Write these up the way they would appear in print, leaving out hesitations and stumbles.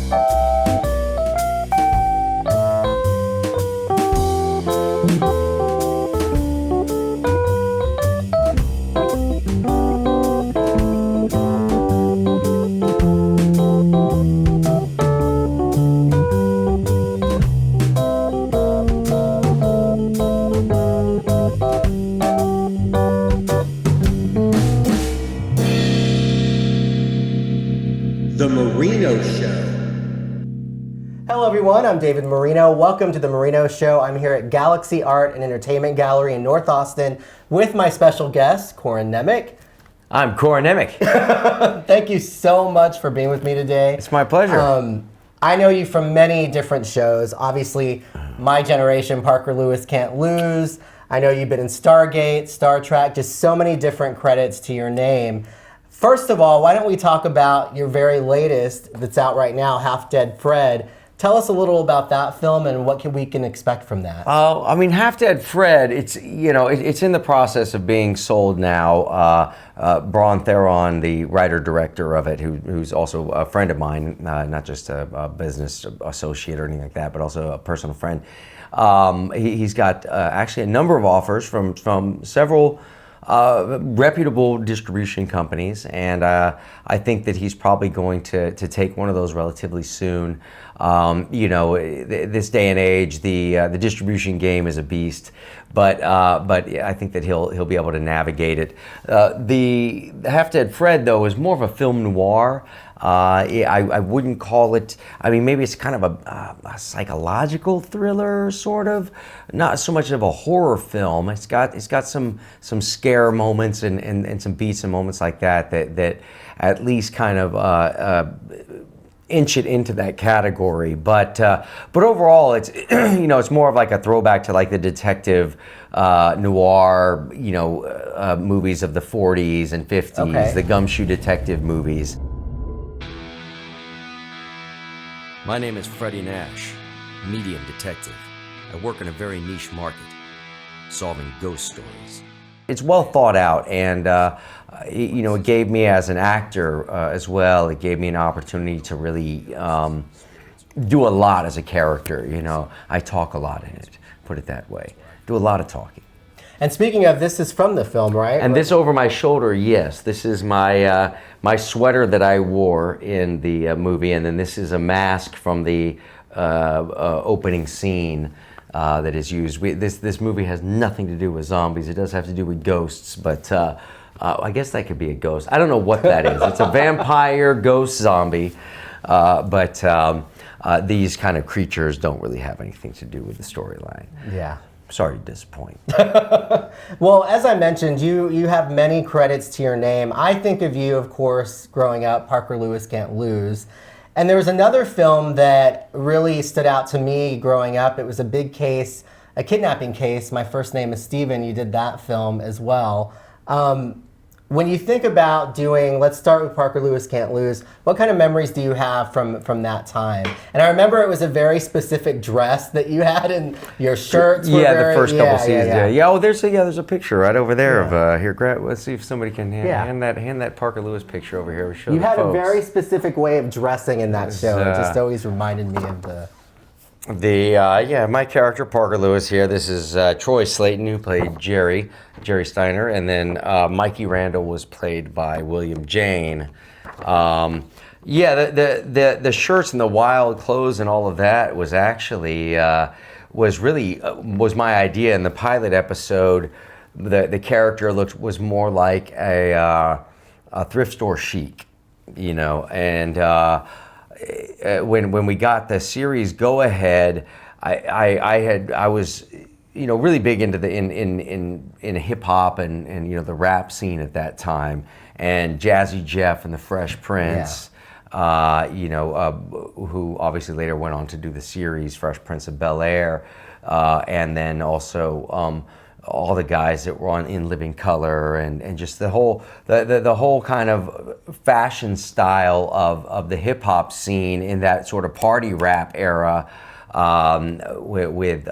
The Marino Show. Hello everyone, I'm David Marino. Welcome to The Marino Show. I'm here at Galaxy Art and Entertainment Gallery in North Austin with my special guest, Corin Nemec. I'm Corin Nemec. Thank you so much for being with me today. It's my pleasure. I know you from many different shows. Obviously, My Generation, Parker Lewis Can't Lose. I know you've been in Stargate, Star Trek, just so many different credits to your name. First of all, why don't we talk about your very latest that's out right now, Half Dead Fred. Tell us a little about that film and what we can expect from that. I mean, Half Dead Fred, it's in the process of being sold now. Braun Theron, the writer-director of it, who's also a friend of mine, not just a business associate or anything like that, but also a personal friend. He's got actually a number of offers from several reputable distribution companies, and I think that he's probably going to take one of those relatively soon. This day and age, the distribution game is a beast, but I think that he'll be able to navigate it. The Half Dead Fred, though, is more of a film noir. I wouldn't call it, I mean, maybe it's kind of a psychological thriller, sort of, not so much of a horror film. It's got some scare moments and some beats and moments like that at least kind of inch it into that category. But overall, it's it's more of like a throwback to like the detective noir movies of the 40s and 50s, okay. The gumshoe detective movies. My name is Freddie Nash, medium detective. I work in a very niche market, solving ghost stories. It's well thought out, and it gave me as an actor as well, it gave me an opportunity to really do a lot as a character. I talk a lot in it, put it that way. Do a lot of talking. And speaking of, this is from the film, right? And this over my shoulder, yes. This is my my sweater that I wore in the movie, and then this is a mask from the opening scene that is used. This movie has nothing to do with zombies. It does have to do with ghosts, but I guess that could be a ghost. I don't know what that is. It's a vampire ghost zombie, but these kind of creatures don't really have anything to do with the storyline. Yeah. Sorry to disappoint. Well, as I mentioned, you have many credits to your name. I think of you, of course, growing up, Parker Lewis Can't Lose. And there was another film that really stood out to me growing up. It was a big case, a kidnapping case. My First Name is Steven. You did that film as well. When you think about doing, let's start with Parker Lewis Can't Lose, what kind of memories do you have from that time? And I remember it was a very specific dress that you had, and your shirts were the first couple seasons. Yeah. Oh, there's a picture right over there of here. Let's see if somebody can hand that Parker Lewis picture over here. You had a very specific way of dressing in that show. It just always reminded me of my character Parker Lewis here. This is Troy Slayton, who played Jerry Steiner, and then Mikey Randall was played by William Jane. The shirts and the wild clothes and all of that was actually was my idea. In the pilot episode, the character was more like a thrift store chic, and. When we got the series go ahead, I was really big into in hip hop and the rap scene at that time, and Jazzy Jeff and the Fresh Prince, who obviously later went on to do the series Fresh Prince of Bel-Air, and then also all the guys that were on In Living Color, and just the whole kind of fashion style of the hip hop scene in that sort of party rap era, with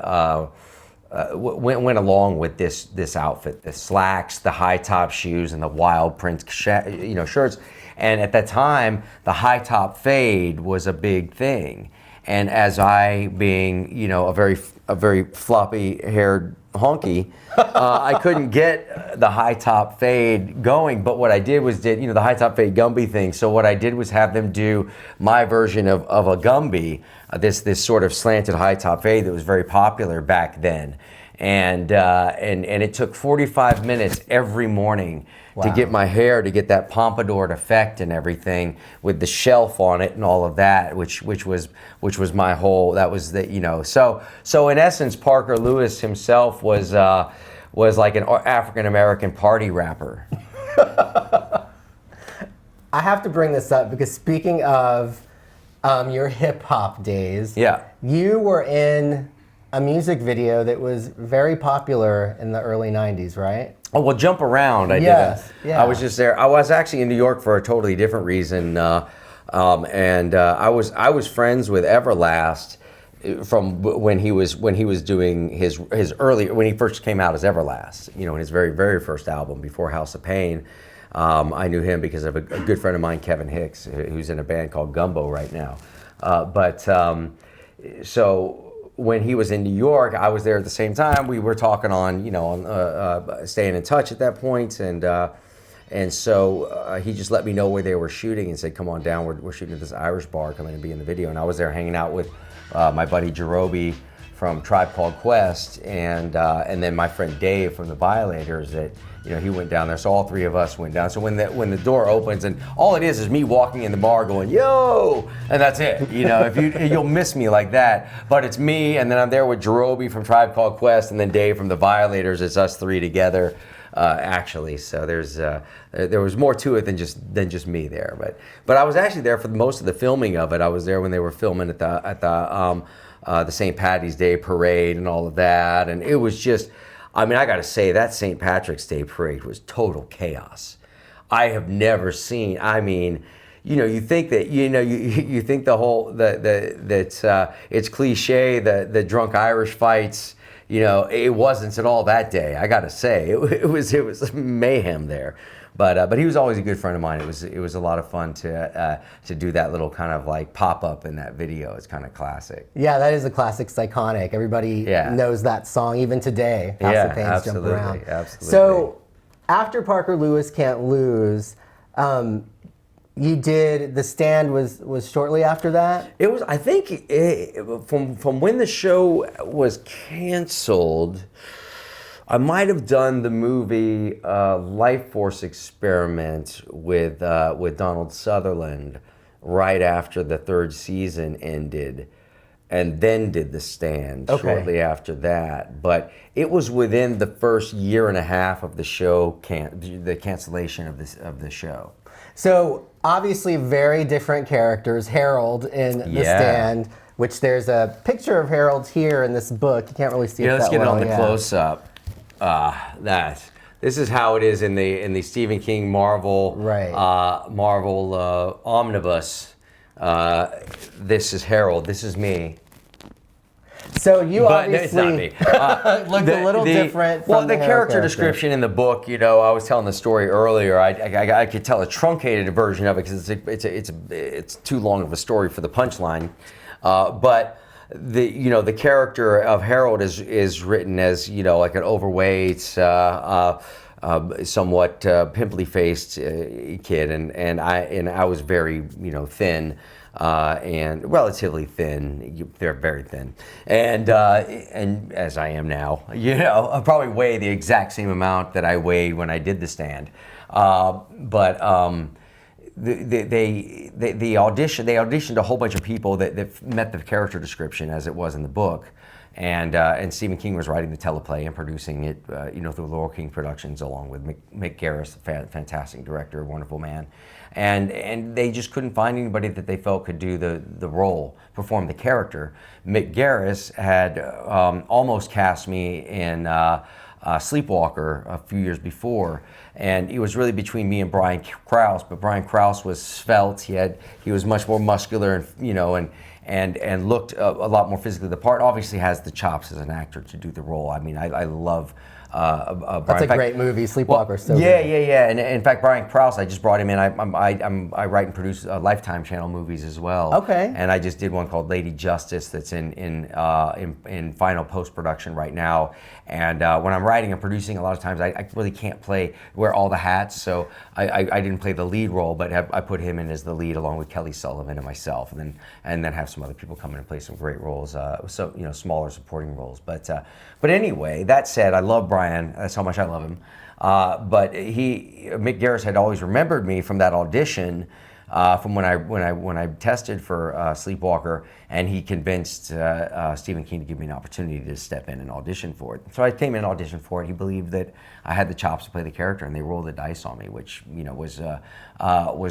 went along with this outfit, the slacks, the high top shoes, and the wild print shirts. And at that time, the high top fade was a big thing. And as I, being a very floppy haired honky, I couldn't get the high top fade going. But what I did was the high top fade Gumby thing. So what I did was have them do my version of a Gumby, this sort of slanted high top fade that was very popular back then. And it took 45 minutes every morning to get my hair to get that pompadoured effect and everything with the shelf on it and all of that, which was my whole, that was the so in essence Parker Lewis himself was like an African American party rapper. I have to bring this up because speaking of your hip hop days, you were in a music video that was very popular in the early 90s, right? Oh, well, Jump Around, I did. I was just there. I was actually in New York for a totally different reason, and I was friends with Everlast from when he was doing his early, when he first came out as Everlast, in his very first album before House of Pain. I knew him because of a good friend of mine, Kevin Hicks, who's in a band called Gumbo right now. So when he was in New York, I was there at the same time. We were talking on, staying in touch at that point, and so he just let me know where they were shooting and said, "Come on down. We're shooting at this Irish bar. Come in and be in the video." And I was there hanging out with my buddy Jerobi from Tribe Called Quest, and then my friend Dave from the Violators. That he went down there. So all three of us went down. So when the door opens, and all it is me walking in the bar going, "Yo," and that's it. If you'll miss me like that, but it's me, and then I'm there with Jerobi from Tribe Called Quest, and then Dave from the Violators. It's us three together, actually. So there was more to it than just me there. But I was actually there for most of the filming of it. I was there when they were filming at the St. Patty's Day parade and all of that, and it was just. I mean, I got to say that St. Patrick's Day parade was total chaos. I have never seen. I mean, you think that you think the whole that it's cliche the drunk Irish fights. It wasn't at all that day. I got to say it was mayhem there. But he was always a good friend of mine. It was a lot of fun to do that little kind of like pop up in that video. It's kind of classic. Yeah, that is a classic. It's iconic. Everybody knows that song even today. House of Pain's Jump Around. Absolutely. So after Parker Lewis Can't Lose, you did The Stand was shortly after that. It was. I think from when the show was canceled. I might have done the movie Life Force Experiment with Donald Sutherland right after the third season ended, and then did The Stand shortly after that. But it was within the first year and a half of the show, the cancellation of the show. So obviously very different characters. Harold in The Stand, which there's a picture of Harold here in this book. You can't really see it that well. Let's get it on the close-up. This is how it is in the Stephen King Marvel omnibus. This is Harold. This is me. So you obviously it's not me. looked a little different. Well, the character description in the book. I was telling the story earlier. I could tell a truncated version of it because it's too long of a story for the punchline, but. The character of Harold is written as like an overweight, somewhat pimply faced kid, and I was very thin, and relatively thin. They're very thin, and as I am now, I probably weigh the exact same amount that I weighed when I did The Stand, They auditioned a whole bunch of people that met the character description as it was in the book, and Stephen King was writing the teleplay and producing it, through Laurel King Productions along with Mick Garris, a fantastic director, wonderful man, and they just couldn't find anybody that they felt could do the role, perform the character. Mick Garris had almost cast me in Sleepwalker a few years before, and it was really between me and Brian Krause. But Brian Krause was svelte. He was much more muscular, and looked a lot more physically the part. Obviously has the chops as an actor to do the role. I mean, I love Brian. That's a great movie, Sleepwalker. Well, So yeah, good. yeah. And in fact, Brian Krause, I just brought him in. I write and produce Lifetime channel movies as well. Okay. And I just did one called Lady Justice that's in final post production right now. And when I'm writing and producing, a lot of times I really can't wear all the hats. So I didn't play the lead role, but I put him in as the lead along with Kelly Sullivan and myself, and then have some other people come in and play some great roles. So smaller supporting roles. But anyway, that said, I love Brian. That's how much I love him. But Mick Garris had always remembered me from that audition, from when I tested for Sleepwalker, and he convinced Stephen King to give me an opportunity to step in and audition for it. So I came in and auditioned for it. He believed that I had the chops to play the character, and they rolled the dice on me, which was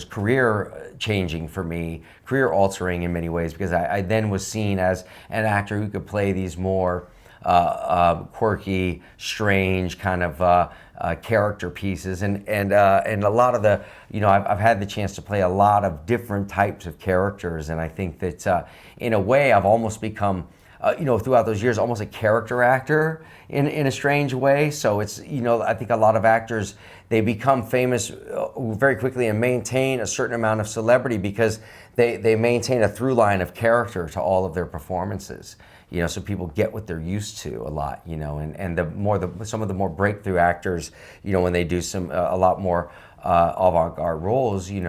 career changing for me, career altering in many ways, because I then was seen as an actor who could play these more quirky, strange kind of character pieces, and a lot of the, I've had the chance to play a lot of different types of characters, and I think that in a way I've almost become, throughout those years, almost a character actor in a strange way. So it's, I think a lot of actors, they become famous very quickly and maintain a certain amount of celebrity because they maintain a through line of character to all of their performances. So people get what they're used to a lot, and some of the more breakthrough actors, when they do a lot more avant-garde roles, it's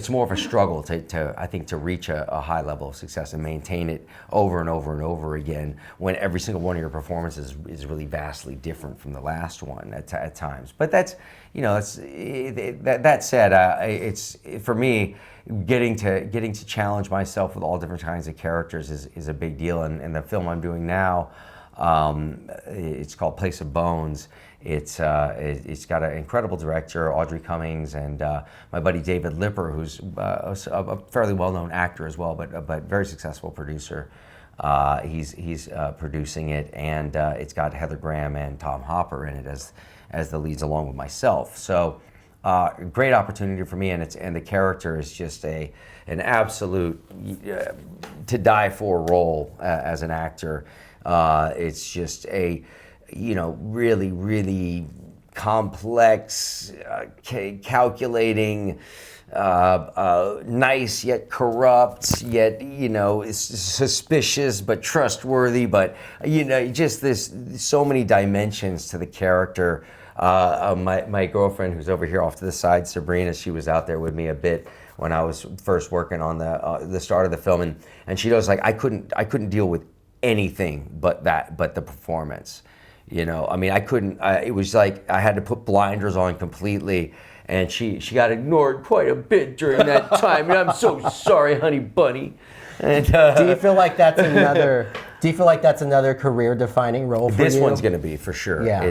more of a struggle to reach a high level of success and maintain it over and over and over again when every single one of your performances is really vastly different from the last one at times. But that said, it's for me. Getting to challenge myself with all different kinds of characters is a big deal, and the film I'm doing now, it's called Place of Bones. It's got an incredible director, Audrey Cummings, and my buddy David Lipper, who's a fairly well-known actor as well, but very successful producer. He's producing it, and it's got Heather Graham and Tom Hopper in it as the leads, along with myself. So. Great opportunity for me, and the character is just an absolute to die for role as an actor. It's just a really, really complex, calculating, nice yet corrupt, yet suspicious but trustworthy. But just so many dimensions to the character. My girlfriend, who's over here off to the side, Sabrina, she was out there with me a bit when I was first working on the start of the film, and she was like, I couldn't deal with anything but the performance. I couldn't. It was like I had to put blinders on completely, and she got ignored quite a bit during that time. And I'm so sorry, honey bunny. And, do you feel like that's another career-defining role for you? This one's going to be for sure. Yeah.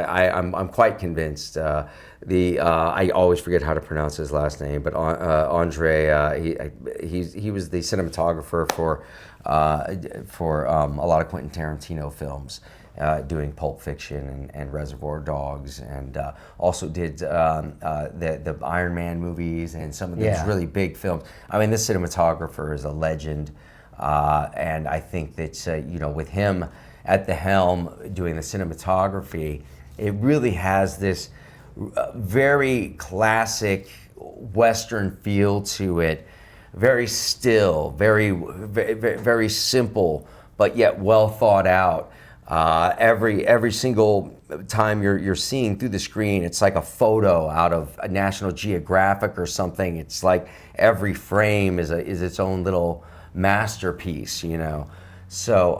I'm quite convinced. I always forget how to pronounce his last name, but Andre, he was the cinematographer for a lot of Quentin Tarantino films, doing Pulp Fiction and Reservoir Dogs, and also did the Iron Man movies and some of these really big films. I mean, this cinematographer is a legend, and I think that with him at the helm doing the cinematography, it really has this very classic Western feel to it. Very still, very, very, very simple, but yet well thought out. Every single time you're seeing through the screen, it's like a photo out of a National Geographic or something. It's like every frame is its own little masterpiece, So,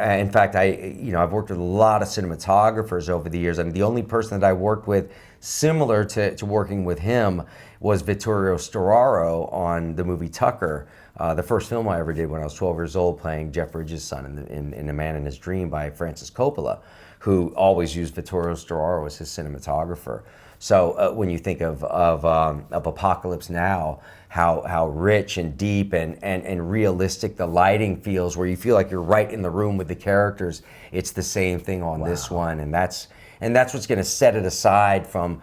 in fact, I've worked with a lot of cinematographers over the years, and the only person that I worked with similar to working with him was Vittorio Storaro on the movie Tucker, the first film I ever did when I was 12 years old, playing Jeff Bridges' son in A Man in His Dream by Francis Coppola, who always used Vittorio Storaro as his cinematographer. So when you think of Apocalypse Now, how rich and deep and realistic the lighting feels, where you feel like you're right in the room with the characters, it's the same thing on this one, and and that's what's going to set it aside from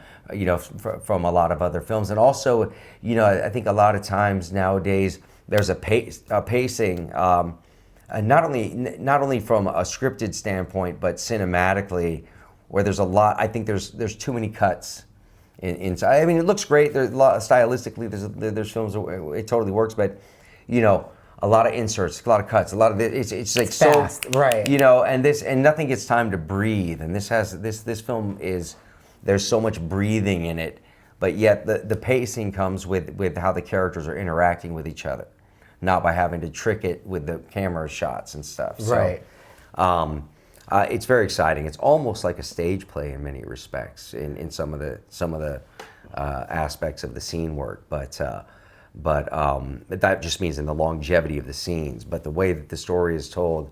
from a lot of other films. And also, I think a lot of times nowadays there's a pacing, not only from a scripted standpoint, but cinematically, where there's a lot. I think there's too many cuts. I mean, it looks great. There's a lot stylistically. There's films where it totally works, but a lot of inserts, a lot of cuts, a lot of it's like fast, so right? And nothing gets time to breathe. And this film is, there's so much breathing in it, but yet the pacing comes with how the characters are interacting with each other, not by having to trick it with the camera shots and stuff. Right. So, it's very exciting. It's almost like a stage play in many respects in some of the aspects of the scene work, but that just means in the longevity of the scenes. But the way that the story is told,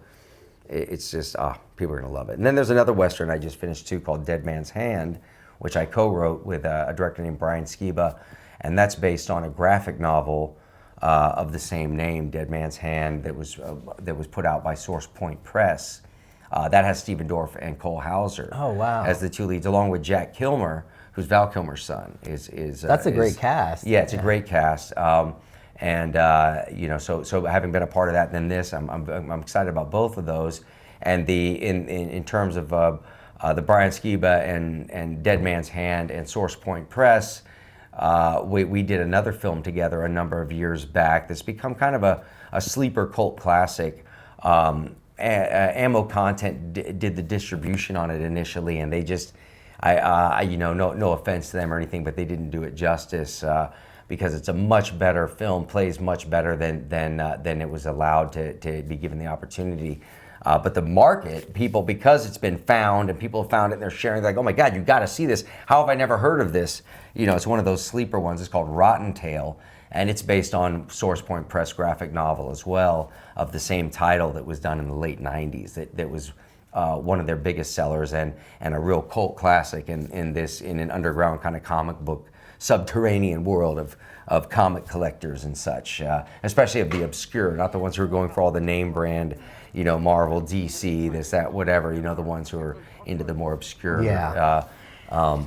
it's just people are gonna love it. And then there's another Western I just finished too called Dead Man's Hand, which I co-wrote with a director named Brian Skiba, and that's based on a graphic novel of the same name, Dead Man's Hand, that was put out by Source Point Press. That has Stephen Dorff and Cole Hauser as the two leads, along with Jack Kilmer, who's Val Kilmer's son. That's a great cast. Yeah, it's a great cast. So having been a part of that, then this, I'm excited about both of those. And in terms of the Brian Skiba and Dead Man's Hand and Source Point Press, we did another film together a number of years back that's become kind of a sleeper cult classic. Ammo Content did the distribution on it initially, and they just, no offense to them or anything, but they didn't do it justice because it's a much better film, plays much better than it was allowed to be given the opportunity. But the market, people, because it's been found and people have found it and they're sharing, they're like, oh my God, you got to see this. How have I never heard of this? It's one of those sleeper ones. It's called Rotten Tail, and it's based on Source Point Press graphic novel as well of the same title that was done in the late 90s. That was one of their biggest sellers and a real cult classic in an underground kind of comic book subterranean world of comic collectors and such, especially of the obscure, not the ones who are going for all the name brand, Marvel, DC, this, that, whatever, the ones who are into the more obscure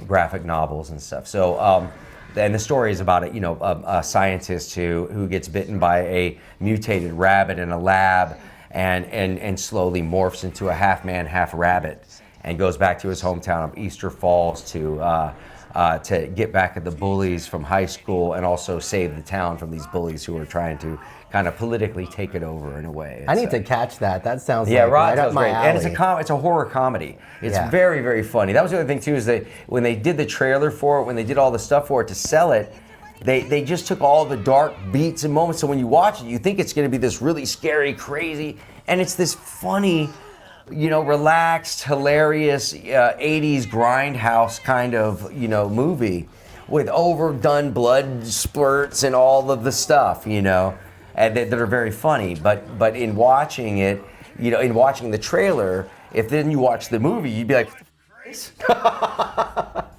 graphic novels and stuff. So, and the story is about a scientist who gets bitten by a mutated rabbit in a lab and slowly morphs into a half man, half rabbit, and goes back to his hometown of Easter Falls to get back at the bullies from high school and also save the town from these bullies who are trying to kind of politically take it over in a way. I need to catch that. That sounds right up my alley. And it's a horror comedy. It's very, very funny. That was the other thing too, is that when they did the trailer for it, when they did all the stuff for it to sell it, they just took all the dark beats and moments. So when you watch it, you think it's going to be this really scary, crazy, and it's this funny, relaxed, hilarious 80s grindhouse kind of, movie with overdone blood splurts and all of the stuff, and that are very funny. But in watching it, in watching the trailer, if then you watch the movie, you'd be like,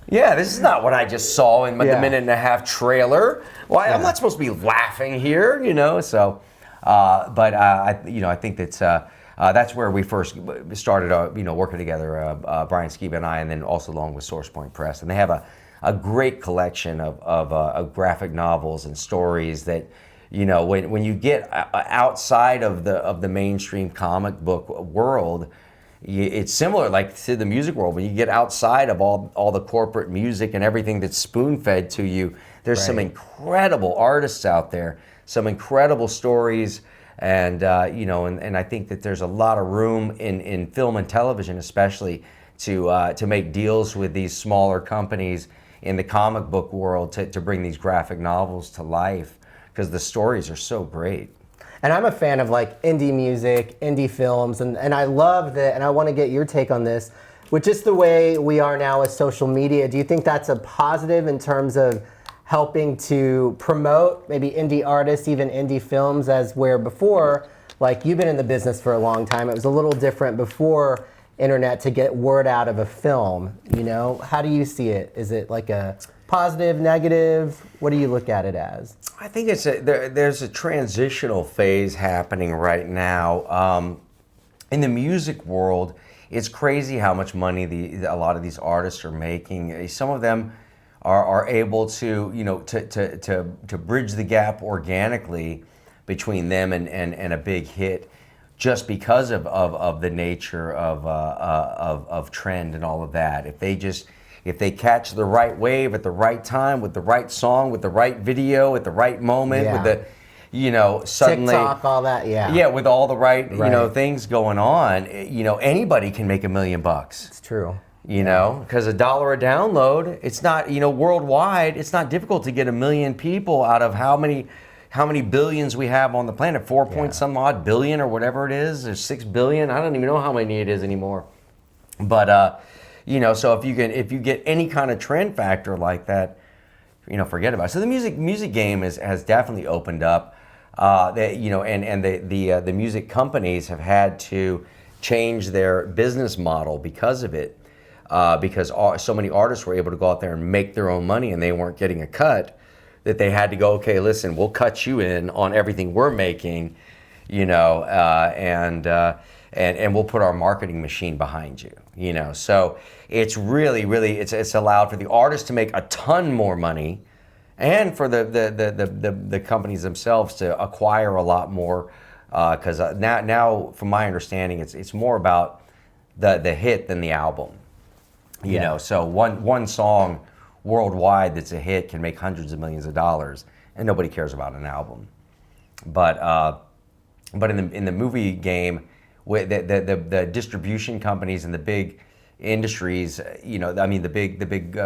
yeah, this is not what I just saw in the minute and a half trailer. Well, I'm not supposed to be laughing here, So, I think that's where we first started, working together, Brian Skiba and I, and then also along with Source Point Press. And they have a great collection of graphic novels and stories that, when you get outside of the mainstream comic book world, it's similar like to the music world. When you get outside of all the corporate music and everything that's spoon-fed to you, there's some incredible artists out there, some incredible stories. And and I think that there's a lot of room in film and television, especially, to make deals with these smaller companies in the comic book world to bring these graphic novels to life, because the stories are so great. And I'm a fan of like indie music, indie films, and I love that. And I want to get your take on this. With just the way we are now with social media, do you think that's a positive in terms of helping to promote maybe indie artists, even indie films, as where before, like you've been in the business for a long time, it was a little different before internet to get word out of a film, How do you see it? Is it like a positive, negative? What do you look at it as? I think there's a transitional phase happening right now. In the music world, it's crazy how much money a lot of these artists are making. Some of them are able to, to bridge the gap organically between them and a big hit, just because of the nature of trend and all of that. If they catch the right wave at the right time, with the right song, with the right video, at the right moment, with the, suddenly TikTok, all that, yeah, with all the right, things going on, anybody can make $1 million. It's true. Because $1 a download, it's not, worldwide, it's not difficult to get 1 million people out of how many billions we have on the planet, 4 point some odd billion or whatever it is. There's 6 billion. I don't even know how many it is anymore. But so if you get any kind of trend factor like that, forget about it. So the music game has definitely opened up. The music companies have had to change their business model because of it. Because so many artists were able to go out there and make their own money, and they weren't getting a cut, that they had to go, okay, listen, we'll cut you in on everything we're making, and we'll put our marketing machine behind you, So it's really it's allowed for the artists to make a ton more money, and for the companies themselves to acquire a lot more, because now, from my understanding, it's more about the hit than the album. So one song worldwide that's a hit can make hundreds of millions of dollars, and nobody cares about an album. But in the movie game, with the distribution companies and the big industries, the big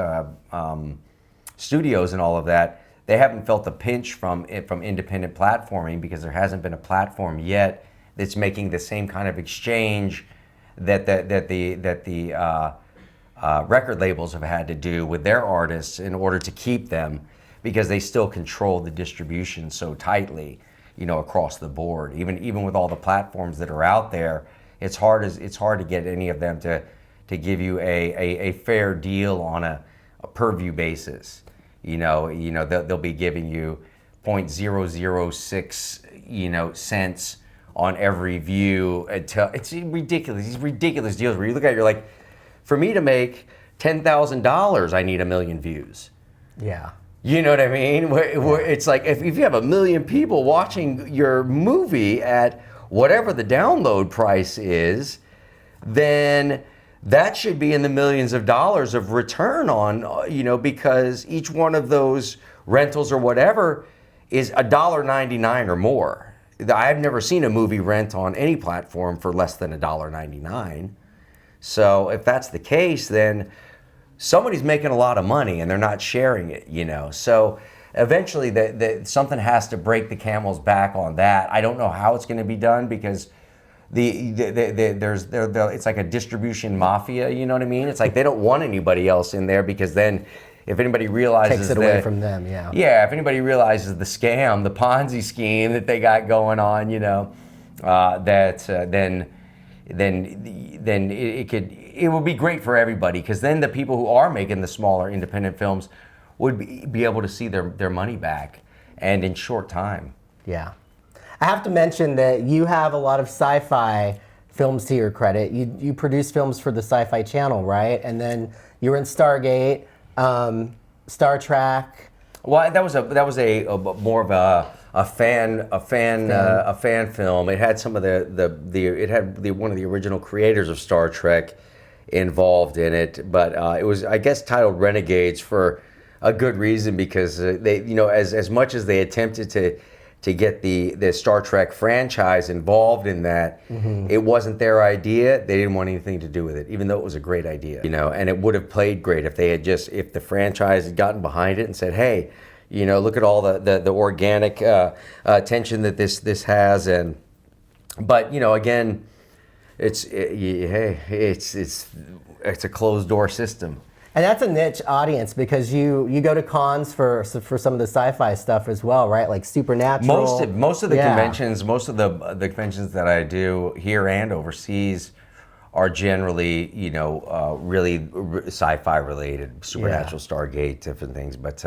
studios and all of that, they haven't felt the pinch from independent platforming, because there hasn't been a platform yet that's making the same kind of exchange that the record labels have had to do with their artists in order to keep them, because they still control the distribution so tightly, across the board. Even with all the platforms that are out there, it's hard to get any of them to give you a fair deal on a per view basis. They'll be giving you 0.006 cents on every view. Until it's ridiculous. These ridiculous deals where you look at it, you're like, for me to make $10,000, I need 1 million views. Yeah. You know what I mean? Where it's like, if you have 1 million people watching your movie at whatever the download price is, then that should be in the millions of dollars of return on, because each one of those rentals or whatever is $1.99 or more. I've never seen a movie rent on any platform for less than $1.99. So if that's the case, then somebody's making a lot of money and they're not sharing it, So eventually something has to break the camel's back on that. I don't know how it's going to be done, because it's like a distribution mafia, you know what I mean? It's like they don't want anybody else in there, because then if anybody realizes takes it away from them, yeah. Yeah, if anybody realizes the scam, the Ponzi scheme that they got going on, then it would be great for everybody, because then the people who are making the smaller independent films would be able to see their money back, and in short time. Yeah. I have to mention that you have a lot of sci-fi films to your credit. You produce films for the Sci-Fi Channel, right? And then you were in Stargate, Star Trek. Well, that was a more of a fan film. It had some of it had one of the original creators of Star Trek involved in it, but it was, I guess, titled Renegades for a good reason, because they, as much as they attempted to get the Star Trek franchise involved in that, it wasn't their idea. They didn't want anything to do with it, even though it was a great idea, and it would have played great if if the franchise had gotten behind it and said, hey, look at all the organic tension that this has, but again, it's a closed door system. And that's a niche audience, because you go to cons for some of the sci-fi stuff as well, right? Like Supernatural. Most of the conventions, most of the conventions that I do here and overseas are generally, really sci-fi related, Supernatural, Stargate, different things. But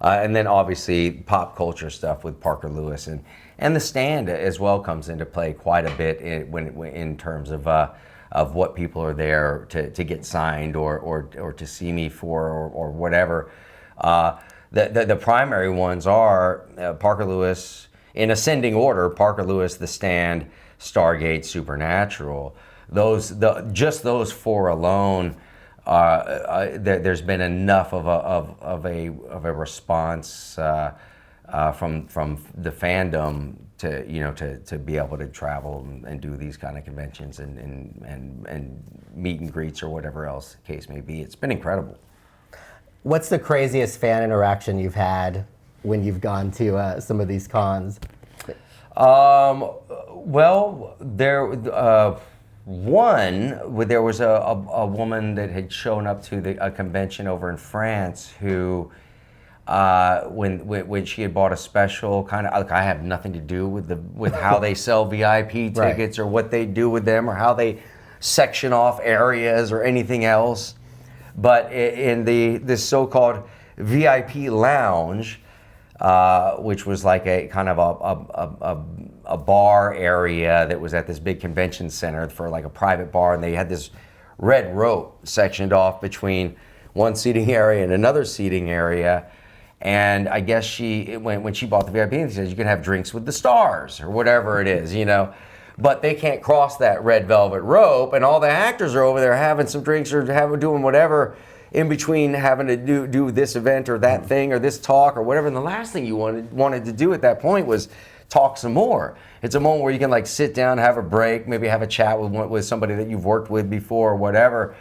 and then obviously pop culture stuff with Parker Lewis, and The Stand as well comes into play quite a bit in terms of of what people are there to get signed or to see me for or whatever. The primary ones are Parker Lewis, in ascending order: Parker Lewis, The Stand, Stargate, Supernatural. Just those four alone, there's been enough of a response from the fandom to be able to travel and do these kind of conventions and meet and greets or whatever else the case may be. It's been incredible. What's the craziest fan interaction you've had when you've gone to some of these cons? Well, there was a woman that had shown up to a convention over in France who, when she had bought a special kind of, like, I have nothing to do with how they sell VIP tickets or what they do with them or how they section off areas or anything else. But in this so-called VIP lounge, which was like a kind of a bar area that was at this big convention center for like a private bar, and they had this red rope sectioned off between one seating area and another seating area. And I guess when she bought the VIP, she says you can have drinks with the stars or whatever it is, But they can't cross that red velvet rope, and all the actors are over there having some drinks or doing whatever in between, having to do this event or that thing or this talk or whatever. And the last thing you wanted to do at that point was talk some more. It's a moment where you can like sit down, have a break, maybe have a chat with somebody that you've worked with before or whatever.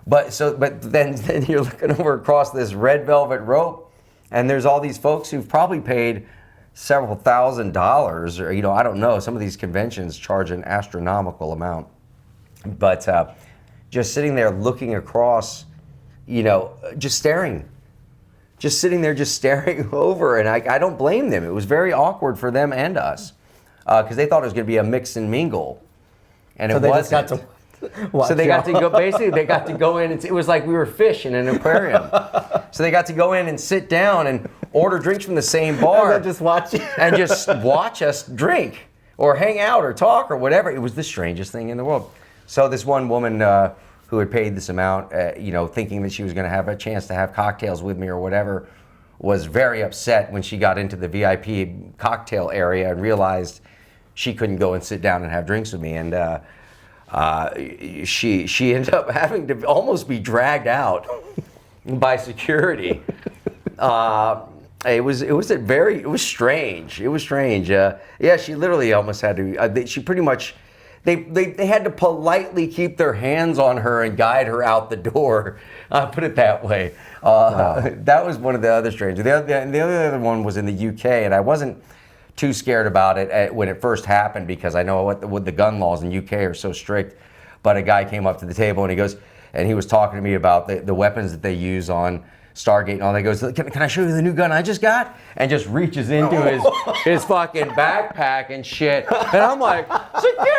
But then you're looking over across this red velvet rope, and there's all these folks who've probably paid several $1,000s, or I don't know. Some of these conventions charge an astronomical amount, but just sitting there looking across, just staring, just sitting there, just staring over, and I don't blame them. It was very awkward for them and us because they thought it was going to be a mix and mingle, and So it they wasn't. just got to watch So they got to y'all. go. Basically, they got to go in. It was like we were fish in an aquarium. So they got to go in and sit down and order drinks from the same bar And then just watch it. and just watch us drink or hang out or talk or whatever. It was the strangest thing in the world. So this one woman who had paid this amount, thinking that she was going to have a chance to have cocktails with me or whatever, was very upset when she got into the VIP cocktail area and realized she couldn't go and sit down and have drinks with me. And she ended up having to almost be dragged out by security. It was strange. It was strange. Yeah, she literally almost had to. She pretty much. They had to politely keep their hands on her and guide her out the door. Put it that way. Wow. That was one of the other strange. The other one was in the UK, and I wasn't too scared about it when it first happened because I know what the gun laws in UK are so strict. But a guy came up to the table and he was talking to me about the weapons that they use on Stargate and all that. He goes, can I show you the new gun I just got? And just reaches into his fucking backpack and shit. And I'm like, security!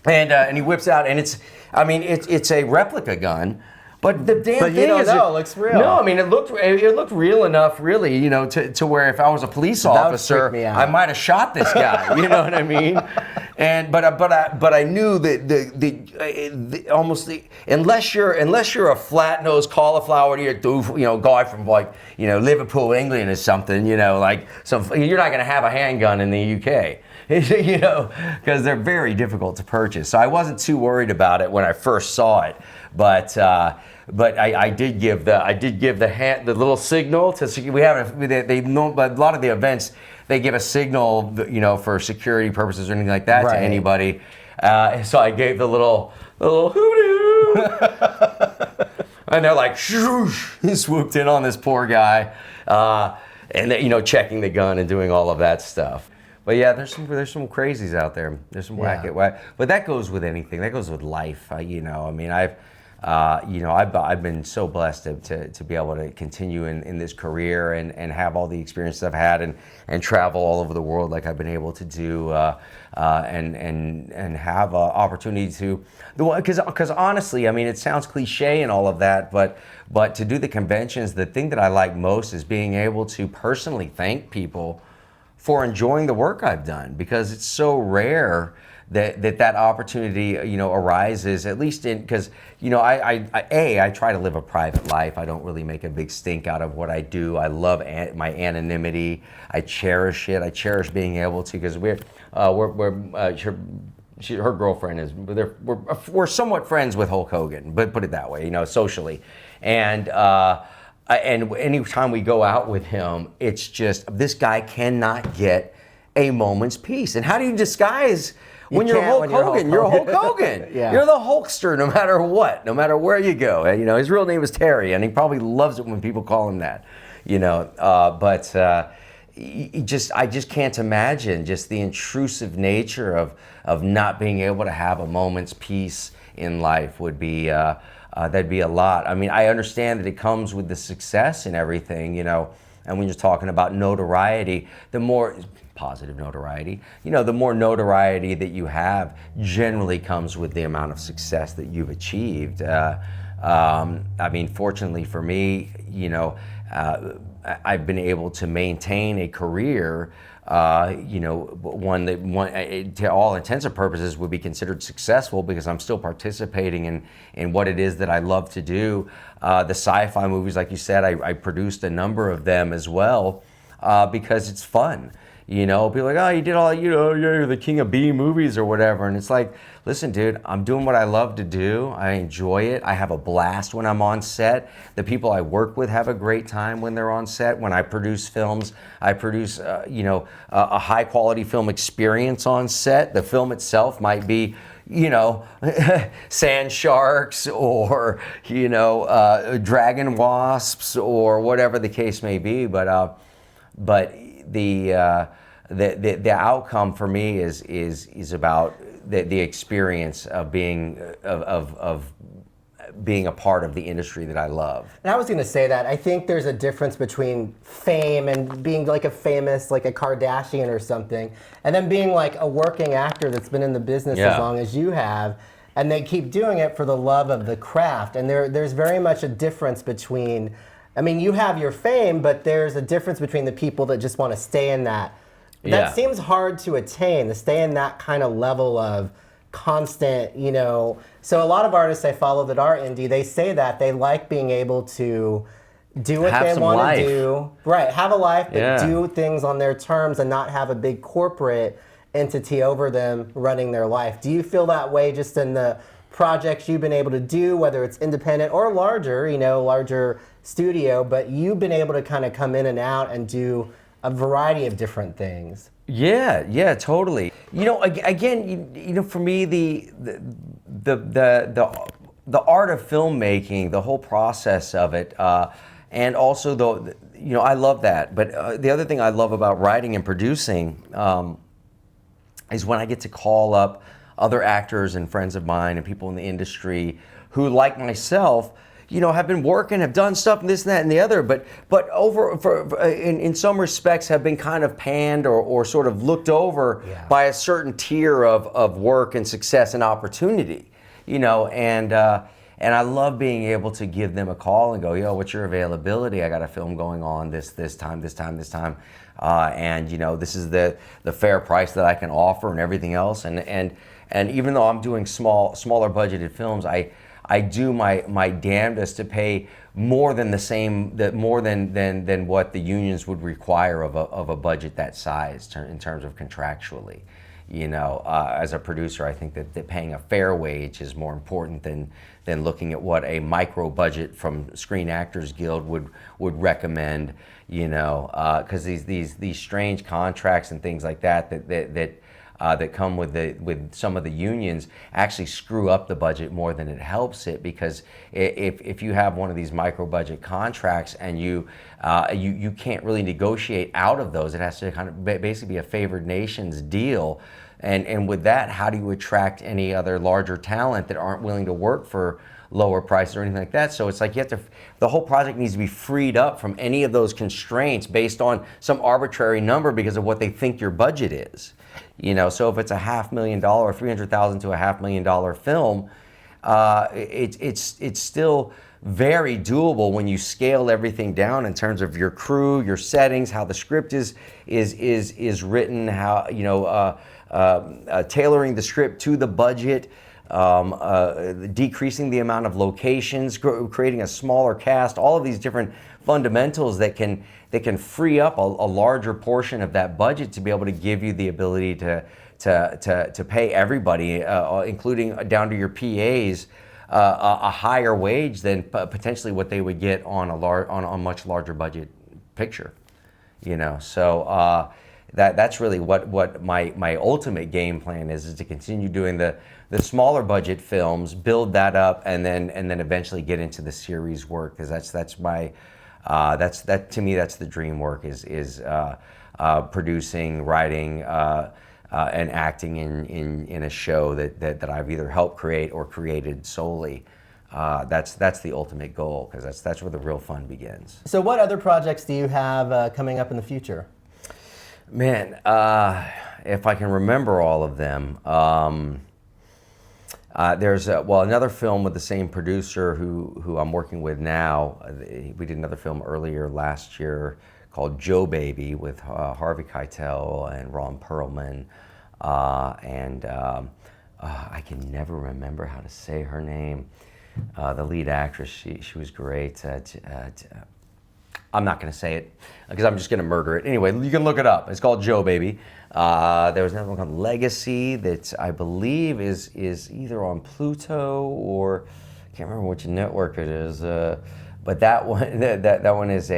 And he whips out, and it's a replica gun. But the damn But thing you don't is, know, it looks real. No, I mean it looked real enough, really, to where if I was a police would officer, freak me out. I might have shot this guy. You know what I mean? And but I knew that unless you're a flat nosed cauliflower guy from Liverpool, England or something, you're not going to have a handgun in the UK. Because they're very difficult to purchase. So I wasn't too worried about it when I first saw it, but I did give the little signal to. They know, but a lot of the events they give a signal, for security purposes or anything like that to anybody. So I gave the little hoodoo, and they're like, shoosh, he swooped in on this poor guy, and they, checking the gun and doing all of that stuff. But yeah, there's some crazies out there. There's some whack, but that goes with anything. That goes with life. I've been so blessed to be able to continue in this career and have all the experiences I've had and travel all over the world like I've been able to do and have opportunity to, because honestly, it sounds cliche and all of that, but to do the conventions, the thing that I like most is being able to personally thank people for enjoying the work I've done, because it's so rare that opportunity, arises, at least because, I try to live a private life. I don't really make a big stink out of what I do. I love my anonymity. I cherish it. I cherish being able to, because her girlfriend is, we're somewhat friends with Hulk Hogan, but put it that way, socially. And anytime we go out with him, it's just, this guy cannot get a moment's peace. And how do you disguise when you're Hulk Hogan? You're Hulk Hogan. Yeah. You're the Hulkster no matter what, no matter where you go. His real name is Terry, and he probably loves it when people call him that. I just can't imagine just the intrusive nature of not being able to have a moment's peace in life would be, that'd be a lot. I mean, I understand that it comes with the success and everything, and when you're talking about notoriety, the more positive notoriety, the more notoriety that you have generally comes with the amount of success that you've achieved. I mean, fortunately for me, I've been able to maintain a career, one that, to all intents and purposes, would be considered successful because I'm still participating in what it is that I love to do. The sci-fi movies, like you said, I produced a number of them as well because it's fun. People are like, oh, you did all, you're the king of B movies or whatever. And it's like, listen, dude, I'm doing what I love to do. I enjoy it. I have a blast when I'm on set. The people I work with have a great time when they're on set. When I produce films, I produce, a high quality film experience on set. The film itself might be, sand sharks or, dragon wasps or whatever the case may be. But the outcome for me is about the experience of being being a part of the industry that I love. And I was going to say that I think there's a difference between fame and being like a famous, like a Kardashian or something, and then being like a working actor that's been in the business as long as you have, and they keep doing it for the love of the craft. And there's very much a difference between, I mean, you have your fame, but there's a difference between the people that just want to stay in that. That seems hard to attain, to stay in that kind of level of constant, So a lot of artists I follow that are indie, they say that they like being able to do what they want to do. Right, have a life, but do things on their terms and not have a big corporate entity over them running their life. Do you feel that way just in the projects you've been able to do, whether it's independent or larger, larger studio, but you've been able to kind of come in and out and do a variety of different things? Yeah, totally. Again, for me, the art of filmmaking, the whole process of it, and also I love that. But the other thing I love about writing and producing is when I get to call up other actors and friends of mine and people in the industry who, like myself, have been working, have done stuff and this and that and the other, but in some respects have been kind of panned or sort of looked over by a certain tier of work and success and opportunity, and I love being able to give them a call and go, yo, what's your availability? I got a film going on this time, and this is the fair price that I can offer and everything else, and even though I'm doing smaller budgeted films, I do my damnedest to pay more than than what the unions would require of a budget that size in terms of contractually. As a producer, I think that paying a fair wage is more important than looking at what a micro budget from Screen Actors Guild would recommend. Because these strange contracts and things like that come with some of the unions actually screw up the budget more than it helps it, because if you have one of these micro budget contracts and you can't really negotiate out of those, it has to kind of basically be a favored nations deal, and with that, how do you attract any other larger talent that aren't willing to work for lower prices or anything like that? So it's like the whole project needs to be freed up from any of those constraints based on some arbitrary number because of what they think your budget is. So if it's $500,000, $300,000 to $500,000 film, it's still very doable when you scale everything down in terms of your crew, your settings, how the script is written, how tailoring the script to the budget, decreasing the amount of locations, creating a smaller cast, all of these different fundamentals that can free up a larger portion of that budget to be able to give you the ability to pay everybody, including down to your PAs, a higher wage than potentially what they would get on a much larger budget picture. So that's really what my ultimate game plan is to continue doing the smaller budget films, build that up, and then eventually get into the series work, because that's to me that's the dream work, is producing, writing, and acting in a show that I've either helped create or created solely. That's the ultimate goal, because that's where the real fun begins. So what other projects do you have coming up in the future? Man, if I can remember all of them, there's another film with the same producer who I'm working with now. We did another film earlier last year called Joe Baby with Harvey Keitel and Ron Perlman, and I can never remember how to say her name. The lead actress, she was great. I'm not going to say it because I'm just going to murder it. Anyway, you can look it up. It's called Joe Baby. There was another one called Legacy that I believe is either on Pluto or I can't remember which network it is. But that one that one is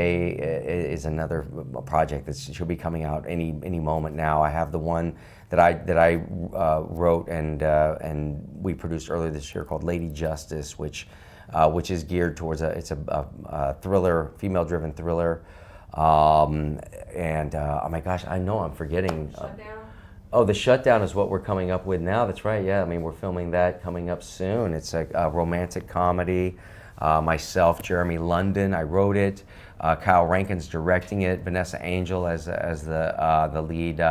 another project that should be coming out any moment now. I have the one that I wrote and we produced earlier this year called Lady Justice, which is geared towards a thriller, female-driven thriller, and oh my gosh, I know I'm forgetting. Shutdown? Oh, The Shutdown is what we're coming up with now. That's right. Yeah, I mean, we're filming that coming up soon. It's a romantic comedy. Myself, Jeremy London, I wrote it. Kyle Rankin's directing it. Vanessa Angel as the lead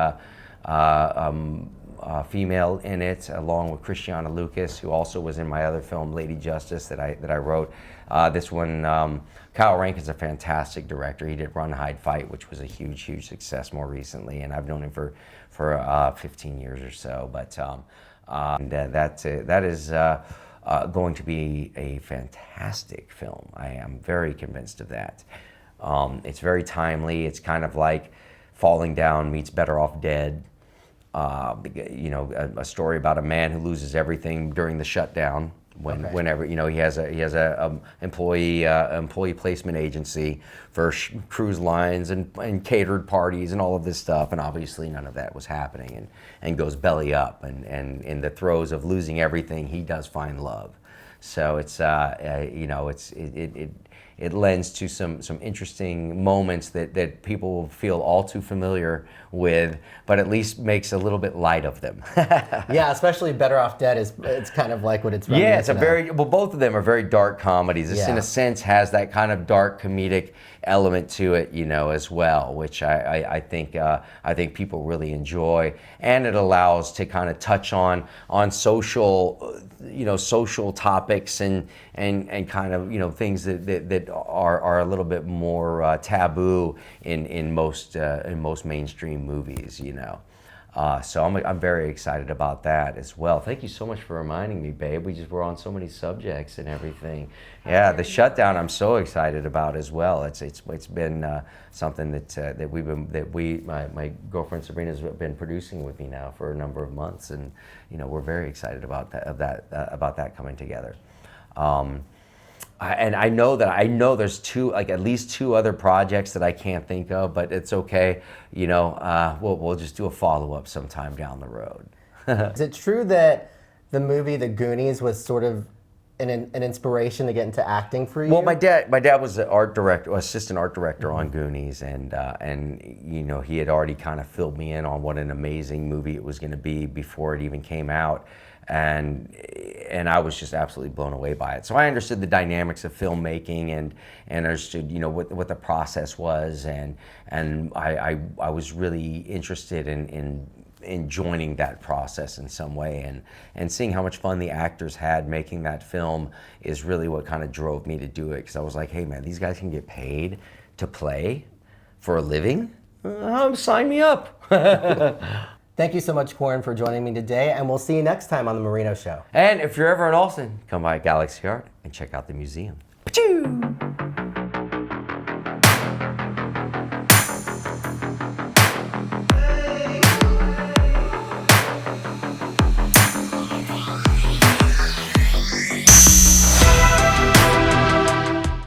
female in it, along with Christiana Lucas, who also was in my other film, Lady Justice, that I wrote. This one, Kyle Rankin's a fantastic director. He did Run, Hide, Fight, which was a huge success more recently, and I've known him for 15 years or so. But that is going to be a fantastic film. I am very convinced of that. It's very timely. It's kind of like Falling Down meets Better Off Dead. A story about a man who loses everything during the shutdown. Whenever he has a employee placement agency for cruise lines and catered parties and all of this stuff, and obviously none of that was happening, and goes belly up, and in the throes of losing everything, he does find love. So it lends to some interesting moments that people will feel all too familiar with, but at least makes a little bit light of them. Yeah, especially Better Off Dead it's kind of like what it's Yeah, it's both of them are very dark comedies. This in a sense has that kind of dark comedic element to it, as well, which I think people really enjoy, and it allows to kind of touch on social topics and kind of things that are a little bit more taboo in most mainstream movies, So I'm very excited about that as well. Thank you so much for reminding me, babe. We're on so many subjects and everything. Yeah, The Shutdown I'm so excited about as well. It's been something that my girlfriend Sabrina's been producing with me now for a number of months, and we're very excited about that coming together. And I know there's at least two other projects that I can't think of, but it's okay. We'll just do a follow-up sometime down the road. Is it true that the movie The Goonies was sort of an inspiration to get into acting for you? Well, my dad was the assistant art director on Goonies, and he had already kind of filled me in on what an amazing movie it was going to be before it even came out. And I was just absolutely blown away by it. So I understood the dynamics of filmmaking and understood what the process was, and I was really interested in joining that process in some way, and seeing how much fun the actors had making that film is really what kind of drove me to do it, because I was like, hey man, these guys can get paid to play for a living? Sign me up. Thank you so much, Corin, for joining me today, and we'll see you next time on The Marino Show. And if you're ever in Austin, come by Galaxy Art and check out the museum. Pachoo!